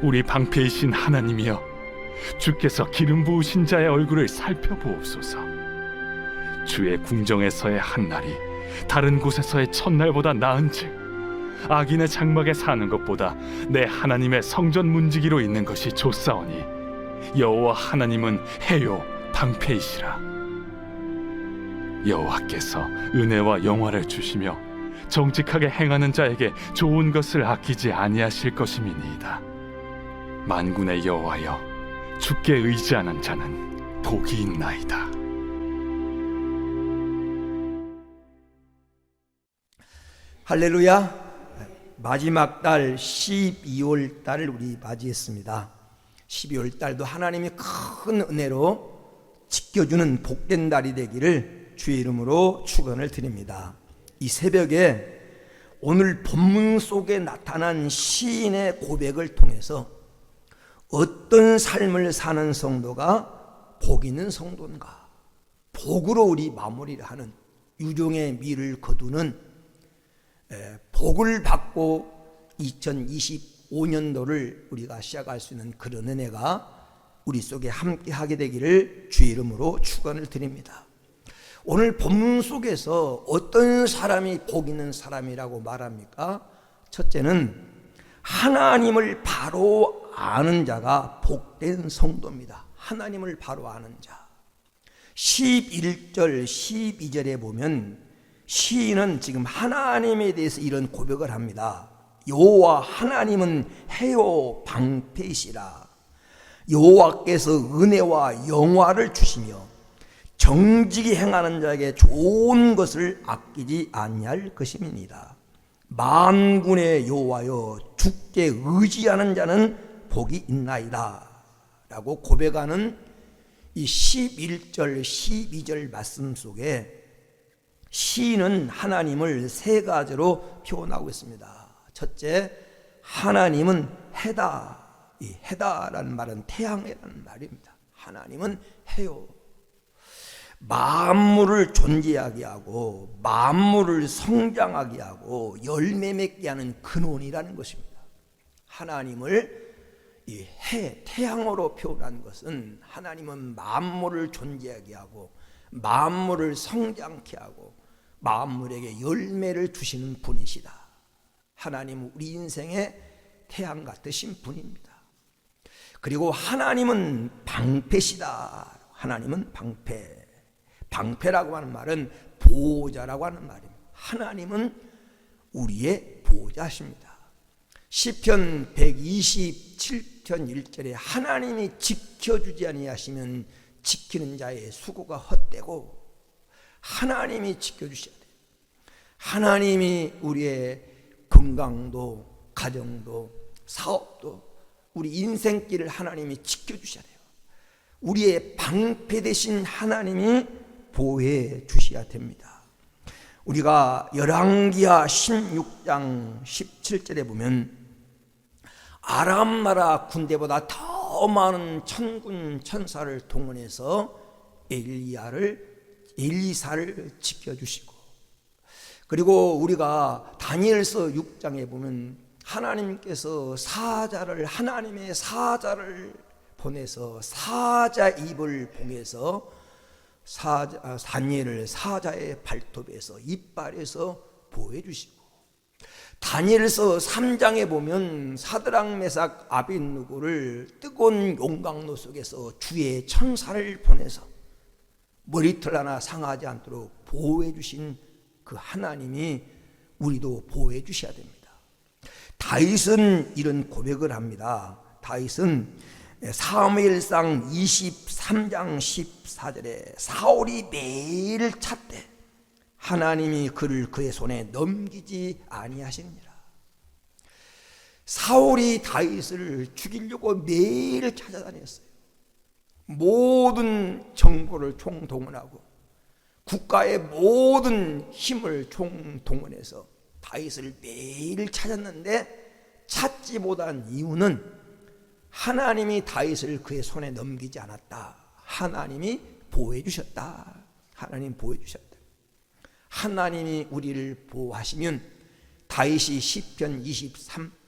우리 방패이신 하나님이여, 주께서 기름 부으신 자의 얼굴을 살펴보옵소서. 주의 궁정에서의 한날이 다른 곳에서의 첫날보다 나은즉 악인의 장막에 사는 것보다 내 하나님의 성전 문지기로 있는 것이 좋사오니 여호와 하나님은 해요 방패이시라. 여호와께서 은혜와 영화를 주시며 정직하게 행하는 자에게 좋은 것을 아끼지 아니하실 것임이니이다. 만군의 여호와여, 주께 의지하는 자는 복이 있나이다. 할렐루야. 마지막 달 12월 달을 우리 맞이했습니다. 12월 달도 하나님이 큰 은혜로 지켜주는 복된 달이 되기를 주의 이름으로 축원을 드립니다. 이 새벽에 오늘 본문 속에 나타난 시인의 고백을 통해서 어떤 삶을 사는 성도가 복 있는 성도인가, 복으로 우리 마무리를 하는, 유종의 미를 거두는 복을 받고 2025년도를 우리가 시작할 수 있는 그런 은혜가 우리 속에 함께 하게 되기를 주의 이름으로 축원을 드립니다. 오늘 본문 속에서 어떤 사람이 복 있는 사람이라고 말합니까? 첫째는 하나님을 바로 아는 자가 복된 성도입니다. 하나님을 바로 아는 자. 11절 12절에 보면 시인은 지금 하나님에 대해서 이런 고백을 합니다. 여호와 하나님은 해요 방패이시라. 여호와께서 은혜와 영화를 주시며 정직히 행하는 자에게 좋은 것을 아끼지 아니할 것임이니이다. 만군의 여호와여, 주께 의지하는 자는 복이 있나이다 라고 고백하는 이 11절 12절 말씀 속에 시인은 하나님을 세 가지로 표현하고 있습니다. 첫째, 하나님은 해다. 이 해다라는 말은 태양이라는 말입니다. 하나님은 해요. 만물을 존재하게 하고 만물을 성장하게 하고 열매 맺게 하는 근원이라는 것입니다. 하나님을 이 태양으로 표현한 것은 하나님은 만물을 존재하게 하고 만물을 성장케 하고 만물에게 열매를 주시는 분이시다. 하나님은 우리 인생의 태양 같으신 분입니다. 그리고 하나님은 방패시다. 하나님은 방패. 방패라고 하는 말은 보호자라고 하는 말입니다. 하나님은 우리의 보호자십니다. 시편 127편 1절에 하나님이 지켜주지 아니하시면 지키는 자의 수고가 헛되고, 하나님이 지켜주셔야 돼요. 하나님이 우리의 건강도 가정도 사업도 우리 인생길을 하나님이 지켜주셔야 돼요. 우리의 방패 되신 하나님이 보호해 주셔야 됩니다. 우리가 열왕기하 16장 17절에 보면 아람 나라 군대보다 더 많은 천군 천사를 동원해서 엘리사를 지켜주시고, 그리고 우리가 다니엘서 6장에 보면 하나님께서 하나님의 사자를 보내서 사자 입을 봉해서 다니엘을 사자의 발톱에서 이빨에서 보호해 주시고, 다니엘서 3장에 보면 사드락 메삭 아벳느고를 뜨거운 용광로 속에서 주의 천사를 보내서 머리털 하나 상하지 않도록 보호해 주신 그 하나님이 우리도 보호해 주셔야 됩니다. 다윗은 이런 고백을 합니다. 다윗은 사무엘상 23장 14절에 사울이 매일 찾되 하나님이 그를 그의 손에 넘기지 아니하시니라. 사울이 다윗을 죽이려고 매일 찾아다녔어요. 모든 정보를 총동원하고 국가의 모든 힘을 총동원해서 다윗을 매일 찾았는데 찾지 못한 이유는 하나님이 다윗을 그의 손에 넘기지 않았다. 하나님이 보호해 주셨다. 하나님 보호해 주셨다. 하나님이 우리를 보호하시면 다윗이 시편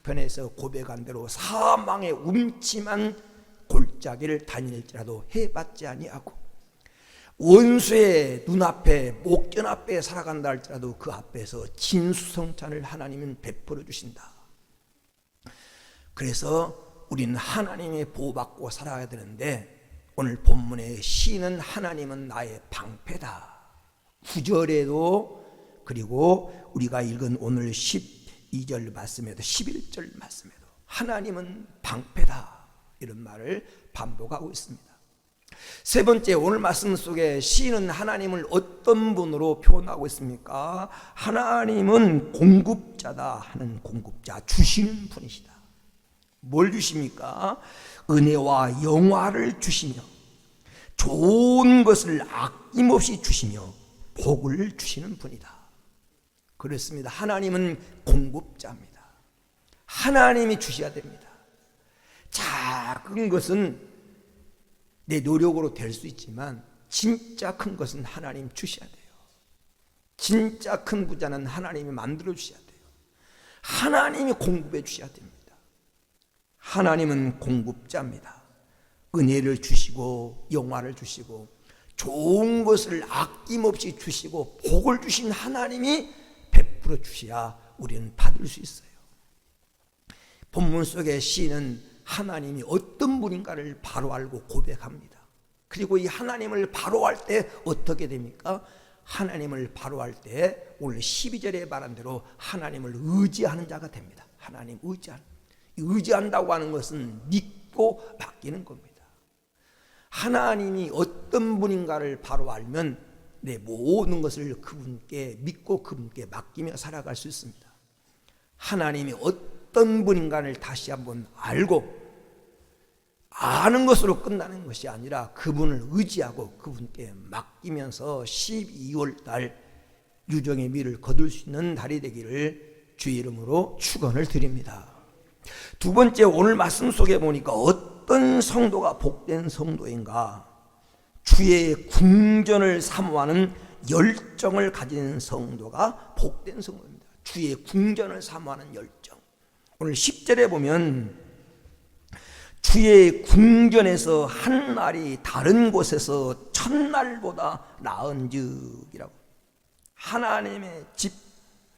시편에서 고백한 대로 사망의 음침한 골짜기를 다닐지라도 해받지 아니하고 원수의 눈앞에 목전 앞에 살아간다 할지라도 그 앞에서 진수성찬을 하나님은 베풀어 주신다. 그래서 우리는 하나님의 보호받고 살아야 되는데 오늘 본문의 시인은 하나님은 나의 방패다. 9절에도 그리고 우리가 읽은 오늘 12절 말씀에도 11절 말씀에도 하나님은 방패다 이런 말을 반복하고 있습니다. 세 번째, 오늘 말씀 속에 시인은 하나님을 어떤 분으로 표현하고 있습니까? 하나님은 공급자다 하는 공급자, 주시는 분이시다. 뭘 주십니까? 은혜와 영화를 주시며 좋은 것을 아낌없이 주시며 복을 주시는 분이다. 그렇습니다. 하나님은 공급자입니다. 하나님이 주셔야 됩니다. 작은 것은 내 노력으로 될 수 있지만 진짜 큰 것은 하나님 주셔야 돼요. 진짜 큰 부자는 하나님이 만들어 주셔야 돼요. 하나님이 공급해 주셔야 됩니다. 하나님은 공급자입니다. 은혜를 주시고 영화를 주시고 좋은 것을 아낌없이 주시고 복을 주신 하나님이 베풀어 주셔야 우리는 받을 수 있어요. 본문 속의 시인은 하나님이 어떤 분인가를 바로 알고 고백합니다. 그리고 이 하나님을 바로 할 때 어떻게 됩니까? 하나님을 바로 할 때 오늘 12절에 말한 대로 하나님을 의지하는 자가 됩니다. 하나님 의지한다고 하는 것은 믿고 맡기는 겁니다. 하나님이 어떤 분인가를 바로 알면 내 모든 것을 그분께 믿고 그분께 맡기며 살아갈 수 있습니다. 하나님이 어떤 분인가를 다시 한번 알고 아는 것으로 끝나는 것이 아니라 그분을 의지하고 그분께 맡기면서 12월 달 유정의 미를 거둘 수 있는 달이 되기를 주의 이름으로 축원을 드립니다. 두 번째, 오늘 말씀 속에 보니까 어떤 성도가 복된 성도인가? 주의 궁전을 사모하는 열정을 가진 성도가 복된 성도입니다. 주의 궁전을 사모하는 열정. 오늘 10절에 보면 주의 궁전에서 한 날이 다른 곳에서 첫날보다 나은즉이라고. 하나님의 집,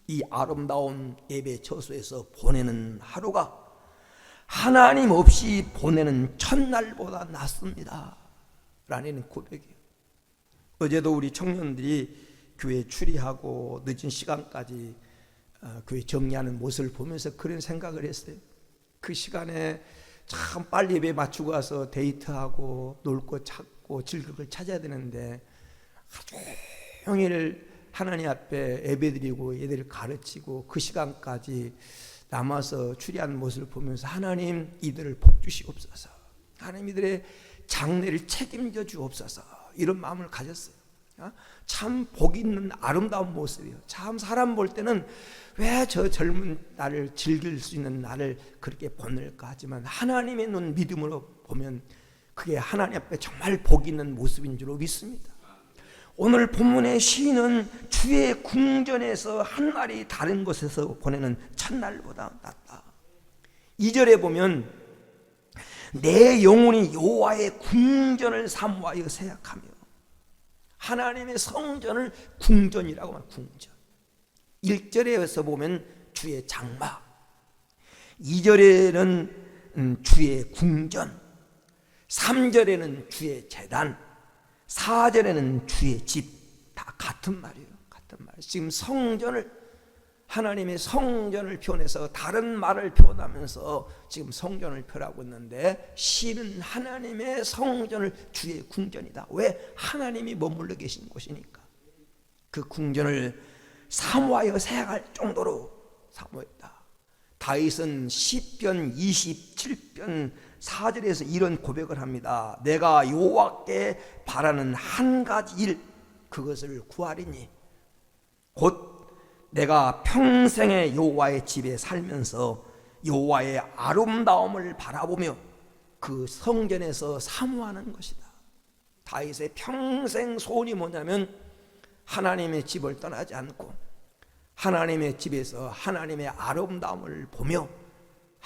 이 아름다운 예배 처소에서 보내는 하루가 하나님 없이 보내는 첫날보다 낫습니다 라는 고백이에요. 어제도 우리 청년들이 교회 추리하고 늦은 시간까지 교회 정리하는 모습을 보면서 그런 생각을 했어요. 그 시간에 참 빨리 예배 맞추고 와서 데이트하고 놀 거 찾고 즐길 걸 찾아야 되는데 하루 종일 하나님 앞에 예배드리고 얘들을 가르치고 그 시간까지 남아서 추리하는 모습을 보면서 하나님 이들을 복 주시옵소서, 하나님 이들의 장래를 책임져 주옵소서 이런 마음을 가졌어요. 참 복 있는 아름다운 모습이에요. 참 사람 볼 때는 왜 저 젊은 나를 즐길 수 있는 나를 그렇게 보낼까 하지만 하나님의 눈 믿음으로 보면 그게 하나님 앞에 정말 복 있는 모습인 줄 믿습니다. 오늘 본문의 시인은 주의 궁전에서 한 날이 다른 곳에서 보내는 첫날보다 낫다. 2절에 보면 내 영혼이 여호와의 궁전을 사모하여 생각하며, 하나님의 성전을 궁전이라고 하면 궁전. 1절에서 보면 주의 장막, 2절에는 주의 궁전, 3절에는 주의 제단, 4절에는 주의 집. 다 같은 말이에요. 같은 말. 지금 성전을, 하나님의 성전을 표현해서 다른 말을 표현하면서 지금 성전을 표현하고 있는데, 시는 하나님의 성전을 주의 궁전이다. 왜? 하나님이 머물러 계신 곳이니까. 그 궁전을 사모하여 생각할 정도로 사모했다. 다윗은 시편 27편 4절에서 이런 고백을 합니다. 내가 여호와께 바라는 한 가지 일, 그것을 구하리니 곧 내가 평생의 여호와의 집에 살면서 여호와의 아름다움을 바라보며 그 성전에서 사모하는 것이다. 다윗의 평생 소원이 뭐냐면 하나님의 집을 떠나지 않고 하나님의 집에서 하나님의 아름다움을 보며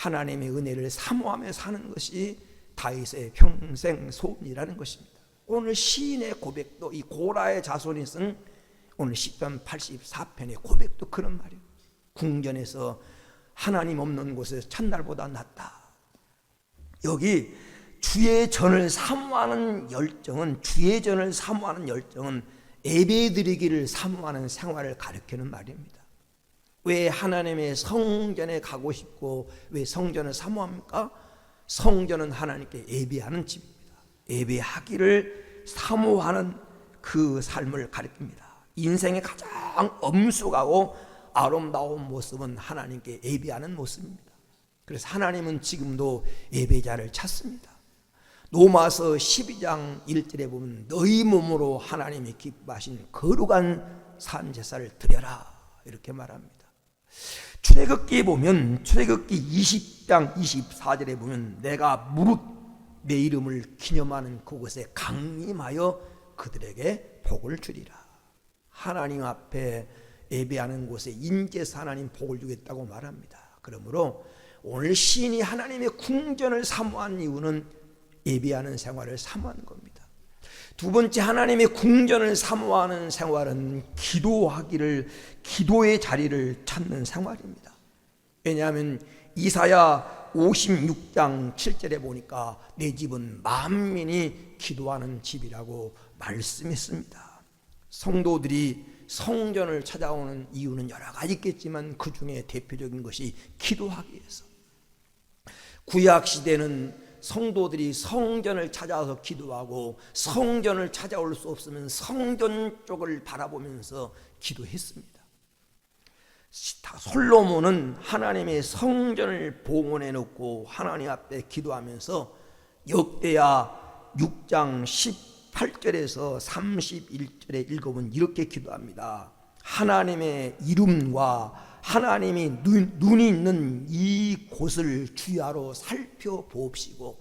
하나님의 은혜를 사모하며 사는 것이 다윗의 평생 소원이라는 것입니다. 오늘 시인의 고백도 이 고라의 자손이 쓴 오늘 시편 84편의 고백도 그런 말이에요. 궁전에서 하나님 없는 곳에서 첫날보다 낫다. 여기 주의 전을 사모하는 열정은, 주의 전을 사모하는 열정은 예배드리기를 사모하는 생활을 가리키는 말입니다. 왜 하나님의 성전에 가고 싶고 왜 성전을 사모합니까? 성전은 하나님께 예배하는 집입니다. 예배하기를 사모하는 그 삶을 가리킵니다. 인생의 가장 엄숙하고 아름다운 모습은 하나님께 예배하는 모습입니다. 그래서 하나님은 지금도 예배자를 찾습니다. 로마서 12장 1절에 보면 너희 몸으로 하나님이 기뻐하신 거룩한 산제사를 드려라 이렇게 말합니다. 출애굽기에 보면 출애굽기 20장 24절에 보면 내가 무릇 내 이름을 기념하는 그곳에 강림하여 그들에게 복을 주리라. 하나님 앞에 예배하는 곳에 임재해서 하나님 복을 주겠다고 말합니다. 그러므로 오늘 시인이 하나님의 궁전을 사모한 이유는 예배하는 생활을 사모하는 겁니다. 두 번째, 하나님의 궁전을 사모하는 생활은 기도의 자리를 찾는 생활입니다. 왜냐하면 이사야 56장 7절에 보니까 내 집은 만민이 기도하는 집이라고 말씀했습니다. 성도들이 성전을 찾아오는 이유는 여러 가지 있겠지만 그 중에 대표적인 것이 기도하기 위해서. 구약시대는 성도들이 성전을 찾아와서 기도하고 성전을 찾아올 수 없으면 성전 쪽을 바라보면서 기도했습니다. 솔로몬은 하나님의 성전을 봉헌해 놓고 하나님 앞에 기도하면서 역대하 6장 18절에서 31절에 읽어보면 이렇게 기도합니다. 하나님의 이름과 하나님이 눈이 있는 이 곳을 주야로 살펴보옵시고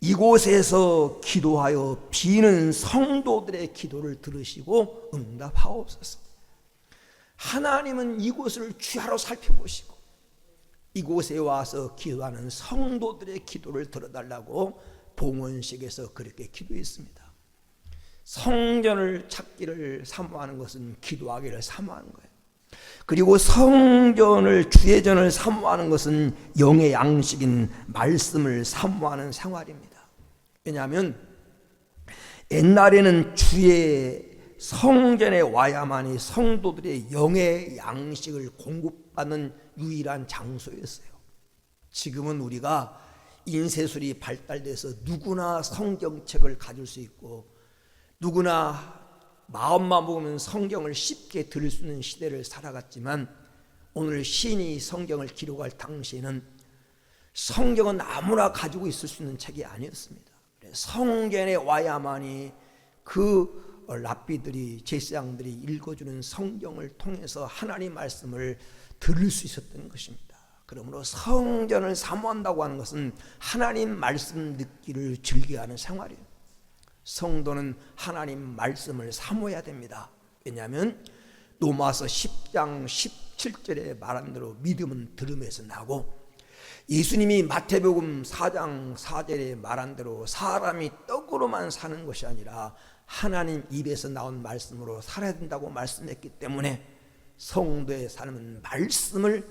이곳에서 기도하여 비는 성도들의 기도를 들으시고 응답하옵소서. 하나님은 이곳을 주야로 살펴보시고 이곳에 와서 기도하는 성도들의 기도를 들어달라고 봉헌식에서 그렇게 기도했습니다. 성전을 찾기를 사모하는 것은 기도하기를 사모하는 거예요. 그리고 성전을, 주의 전을 사모하는 것은 영의 양식인 말씀을 사모하는 생활입니다. 왜냐하면 옛날에는 주의 성전에 와야만이 성도들의 영의 양식을 공급받는 유일한 장소였어요. 지금은 우리가 인쇄술이 발달돼서 누구나 성경책을 가질 수 있고 누구나 마음만 먹으면 성경을 쉽게 들을 수 있는 시대를 살아갔지만 오늘 시인이 성경을 기록할 당시에는 성경은 아무나 가지고 있을 수 있는 책이 아니었습니다. 성전에 와야만이 그 랍비들이, 제사장들이 읽어주는 성경을 통해서 하나님 말씀을 들을 수 있었던 것입니다. 그러므로 성전을 사모한다고 하는 것은 하나님 말씀 듣기를 즐겨하는 생활이에요. 성도는 하나님 말씀을 사모해야 됩니다. 왜냐하면 로마서 10장 17절에 말한 대로 믿음은 들음에서 나고 예수님이 마태복음 4장 4절에 말한 대로 사람이 떡으로만 사는 것이 아니라 하나님 입에서 나온 말씀으로 살아야 된다고 말씀했기 때문에 성도의 삶은 말씀을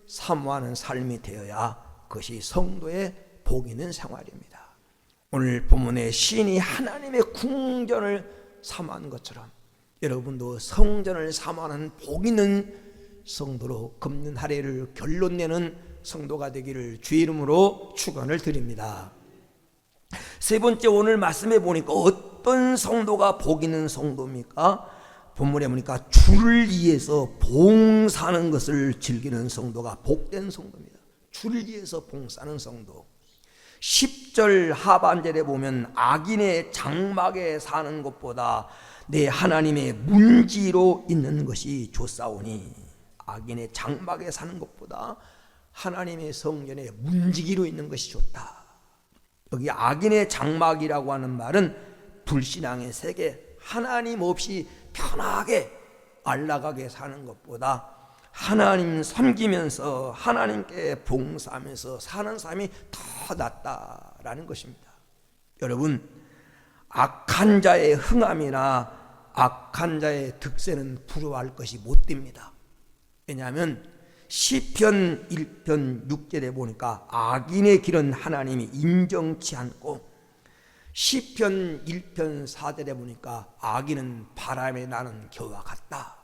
사모하는 삶이 되어야 그것이 성도의 복 있는 생활입니다. 오늘 본문의 시인이 하나님의 궁전을 사모하는 것처럼 여러분도 성전을 사모하는 복 있는 성도로 금년 한 해를 결론내는 성도가 되기를 주의 이름으로 축원을 드립니다. 세 번째, 오늘 말씀해 보니까 어떤 성도가 복 있는 성도입니까? 본문에 보니까 주를 위해서 봉사하는 것을 즐기는 성도가 복된 성도입니다. 주를 위해서 봉사하는 성도. 10절 하반절에 보면 악인의 장막에 사는 것보다 내 하나님의 문지로 있는 것이 좋사오니, 악인의 장막에 사는 것보다 하나님의 성전에 문지기로 있는 것이 좋다. 여기 악인의 장막이라고 하는 말은 불신앙의 세계, 하나님 없이 편하게 안락하게 사는 것보다 하나님 섬기면서 하나님께 봉사하면서 사는 삶이 더 낫다라는 것입니다. 여러분, 악한 자의 흥함이나 악한 자의 득세는 부러워할 것이 못 됩니다. 왜냐하면 시편 1편 6절에 보니까 악인의 길은 하나님이 인정치 않고, 시편 1편 4절에 보니까 악인은 바람에 나는 겨와 같다.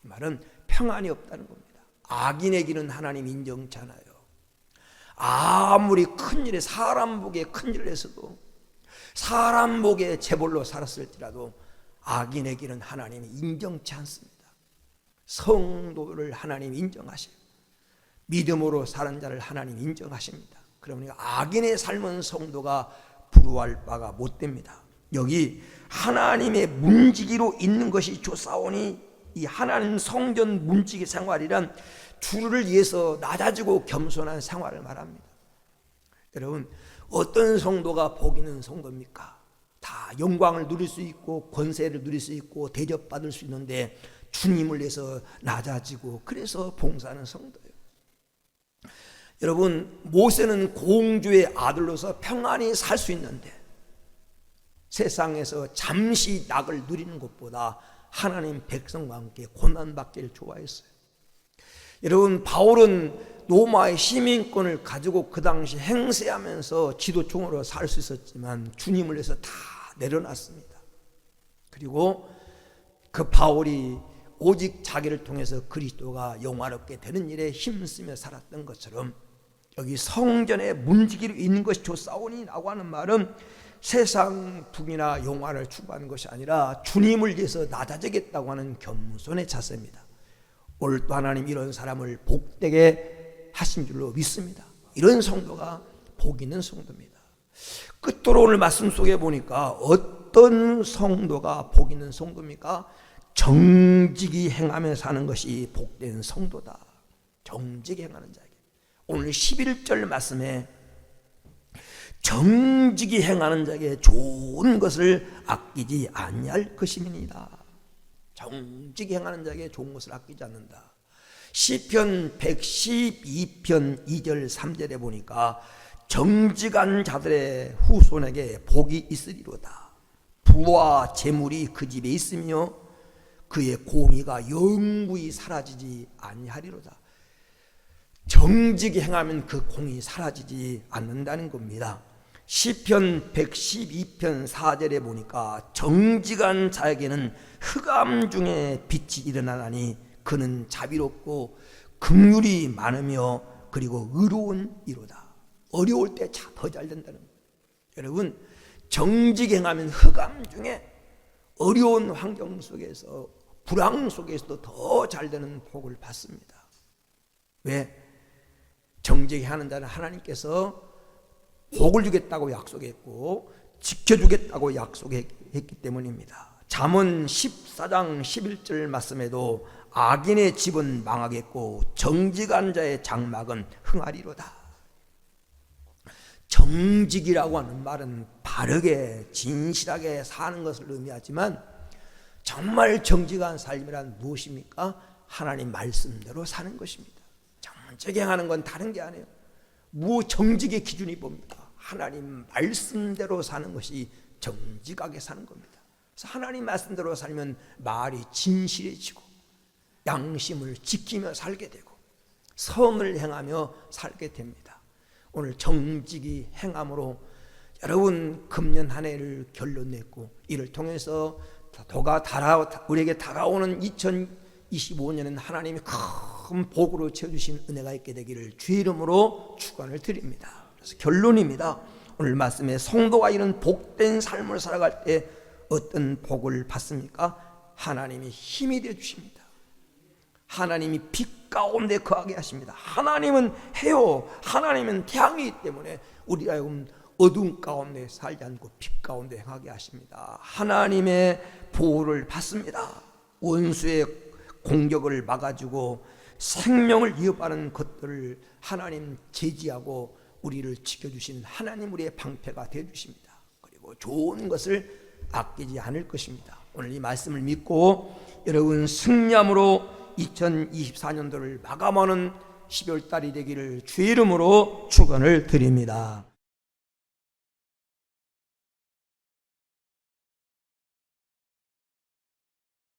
이 말은 평안이 없다는 겁니다. 악인의 길은 하나님 인정치 않아요. 아무리 큰일에, 사람 보기에 큰일을 해서도, 사람 보기에 재벌로 살았을지라도 악인의 길은 하나님이 인정치 않습니다. 성도를 하나님 인정하셔요. 믿음으로 사는 자를 하나님 인정하십니다. 그러니까 악인의 삶은 성도가 부러워할 바가 못 됩니다. 여기 하나님의 문지기로 있는 것이 좋사오니, 이 하나님 성전 문지기 생활이란 주를 위해서 낮아지고 겸손한 생활을 말합니다. 여러분, 어떤 성도가 복 있는 성도입니까? 다 영광을 누릴 수 있고 권세를 누릴 수 있고 대접받을 수 있는데 주님을 위해서 낮아지고 그래서 봉사하는 성도예요. 여러분, 모세는 공주의 아들로서 평안히 살 수 있는데 세상에서 잠시 낙을 누리는 것보다 하나님 백성과 함께 고난받기를 좋아했어요. 여러분, 바울은 로마의 시민권을 가지고 그 당시 행세하면서 지도총으로 살 수 있었지만 주님을 위해서 다 내려놨습니다. 그리고 그 바울이 오직 자기를 통해서 그리스도가 영화롭게 되는 일에 힘쓰며 살았던 것처럼 여기 성전에 문지기로 있는 것이 좋사오니 라고 하는 말은 세상 부귀나 영화를 추구하는 것이 아니라 주님을 위해서 낮아지겠다고 하는 겸손의 자세입니다. 오늘 또 하나님 이런 사람을 복되게 하신 줄로 믿습니다. 이런 성도가 복 있는 성도입니다. 끝으로 오늘 말씀 속에 보니까 어떤 성도가 복 있는 성도입니까? 정직이 행하며 사는 것이 복된 성도다. 정직이 행하는 자에게. 오늘 11절 말씀에 정직이 행하는 자에게 좋은 것을 아끼지 아니할 것임이니이다. 정직이 행하는 자에게 좋은 것을 아끼지 않는다. 시편 112편 2절 3절에 보니까 정직한 자들의 후손에게 복이 있으리로다. 부와 재물이 그 집에 있으며 그의 공의가 영구히 사라지지 아니하리로다. 정직히 행하면 그 공이 사라지지 않는다는 겁니다. 시편 112편 4절에 보니까 정직한 자에게는 흑암 중에 빛이 일어나나니 그는 자비롭고 긍휼이 많으며 그리고 의로운 이로다. 어려울 때 더 잘 된다는 거예요. 여러분, 정직히 행하면 흑암 중에 어려운 환경 속에서 불황 속에서도 더 잘 되는 복을 받습니다. 왜? 정직히 하는 자는 하나님께서 복을 주겠다고 약속했고 지켜주겠다고 약속했기 때문입니다. 잠언 14장 11절 말씀에도 악인의 집은 망하겠고 정직한 자의 장막은 흥하리로다. 정직이라고 하는 말은 바르게 진실하게 사는 것을 의미하지만 정말 정직한 삶이란 무엇입니까? 하나님 말씀대로 사는 것입니다. 정직히 하는 건 다른 게 아니에요. 정직의 기준이 뭡니까? 하나님 말씀대로 사는 것이 정직하게 사는 겁니다. 그래서 하나님 말씀대로 살면 말이 진실해지고 양심을 지키며 살게 되고 선을 행하며 살게 됩니다. 오늘 정직이 행함으로 여러분 금년 한 해를 결론 냈고 이를 통해서 우리에게 다가오는 2025년은 하나님이 큰 복으로 채워주신 은혜가 있게 되기를 주의 이름으로 축원을 드립니다. 그래서 결론입니다. 오늘 말씀에 성도가 이런 복된 삶을 살아갈 때 어떤 복을 받습니까? 하나님이 힘이 되어 주십니다. 하나님이 빛 가운데 거하게 하십니다. 하나님은 해요. 하나님은 태양이기 때문에 우리가 어두운 가운데 살지 않고 빛 가운데 행하게 하십니다. 하나님의 보호를 받습니다. 원수의 공격을 막아주고 생명을 위협하는 것들을 하나님 제지하고 우리를 지켜주신 하나님 우리의 방패가 되어주십니다. 그리고 좋은 것을 아끼지 않을 것입니다. 오늘 이 말씀을 믿고 여러분 승리함으로 2024년도를 마감하는 12월 달이 되기를 주의 이름으로 축원을 드립니다.